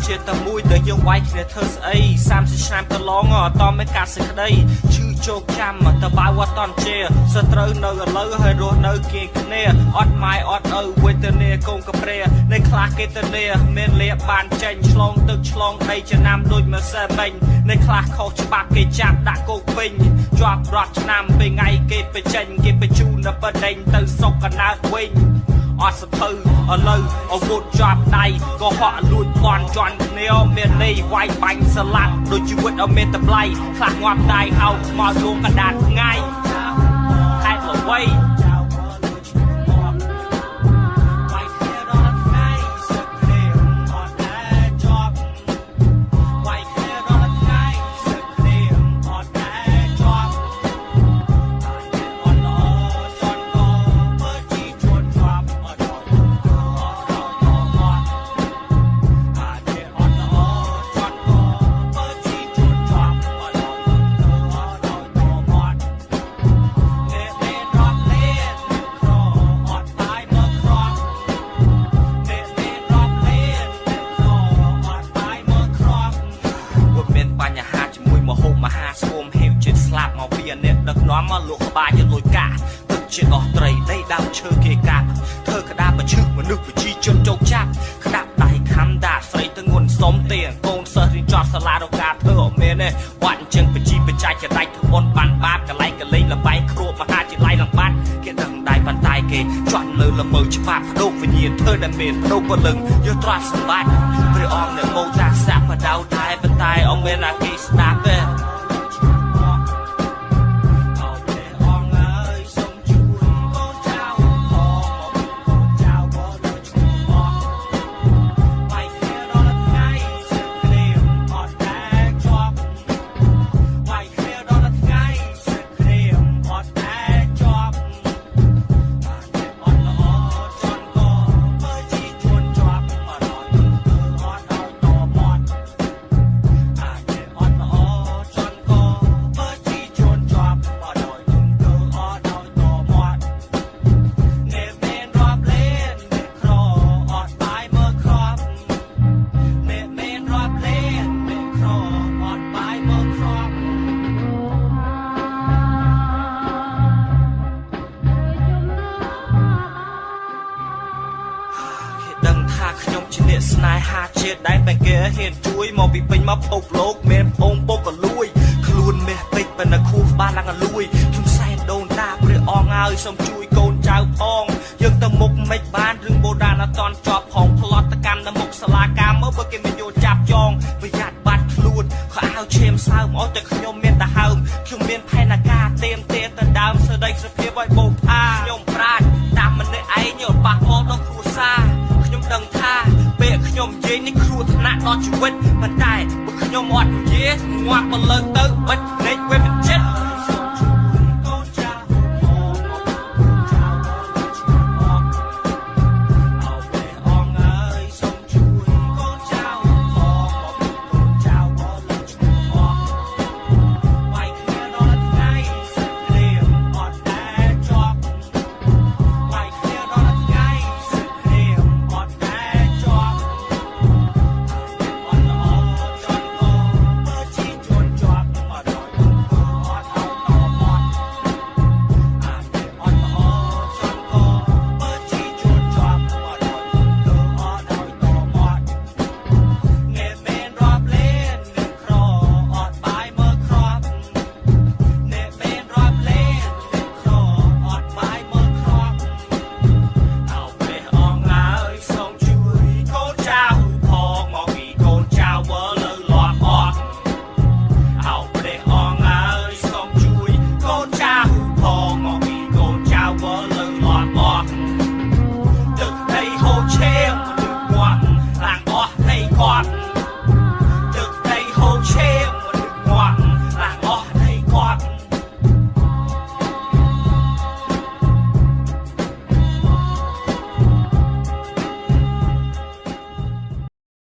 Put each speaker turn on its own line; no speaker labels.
ជាតែមួយដែលយើងវាយគ្នាធ្វើស្អី30ឆ្នាំកន្លងអត់តមិនកាត់សេចក្តីឈឺជោគចាំតើបើអត់តន់ជាសត្រូវនៅឥឡូវហើយរស់នៅគេគ្នាអត់ម៉ែអត់ឪវេទនាកូនកាព្រែនៃខ្លះគេទៅលាមានលាបានចេញឆ្លងទឹកឆ្លងដីចំណាំដូចមើលសែមិញនៃខ្លះខុសច្បាប់គេចាប់ដាក់គុកវិញជាប់រត់ឆ្នាំពេលថ្ងៃគេបញ្ចេញគេបញ្ជូននៅបដិញទៅសុកកណើតវិញអត់សភៅឥឡូវអាវុធជាប់ដៃក៏ហក់លួចបន់ជន់គ្នាមានន័យវាយបាញ់ស្លាប់ដូចជីវិតអត់មានតម្លៃខ្លះងាប់ដៃហៅខ្មោចលងកដាតថ្ងៃខែល្បីមកលោកក្បាលយកលុយកាទឹកជាអស់ត្រីដីដើមឈើគេកាប់ធ្វើក្តារបញ្ឈឹកមនុស្សប្រជាជនចោកចាប់ក្តាប់ដៃខំដាក់ស្រីទៅងន់សុំទេកូនសិស្សរៀនចប់សាលារកការធ្វើអត់មានទេបាត់អញ្ចឹងប្រជាបច្ចេកដៃធ្វើបុណ្យបានបាបកលែងកលេងលបែងគ្រួមហាជាឡៃលំបាត់គេដឹងដៃប៉ុន្តែគេជាន់លើល្មើច្បាប់បដូរវិញ្ញាណធ្វើតែមានបដូរពលឹងយកទ្រព្យសម្បត្តិព្រះអង្គអ្នកមោតាសាក់បដៅតែប៉ុន្តែអង្គមានអាគេស្ដាប់ទេស្នេហាជាតិដែលតែគេហ៊ានជួយមកពីពេញមកភពលោកមានភូមិពុកក៏លួយខ្លួនមេះពេជ្រប៉ុន្តែខួរក្បាលឡើងក៏លួយខ្ញុំសែនដូនតាព្រះអង្គហើយសូមជួយកូនចៅផងយើងទៅមុខមិនបានរឿងបូដានអត់តន់ជាប់ផងផ្លត់តកម្មនៅមុខសាលាការមើលបើគេមិនយកចាប់ចងប្រយ័ត្នបាត់ខ្លួនខោអាវឈាមសើមអត់តែខ្ញុំមានតែហើមខ្ញុំមានផែនការទេមទេទៅដើមសដីសុភាពឲ្យបោកផាខ្ញុំប្រាជ្ញតាមម្នាក់ឯងយកប៉ះពាល់ដល់គ្រួសារខ្ញុំដឹងថាពេលខ្ញុំនិយាយនេះគ្រោះថ្នាក់ដល់ជីវិតប៉ុន្តែបើខ្ញុំអត់និយាយងាប់មកលើទៅបិទភ្នែកវាមិនចិត្តទឹកដីហូរឈាមមនុស្សគាត់ឡើងអស់នៃគាត់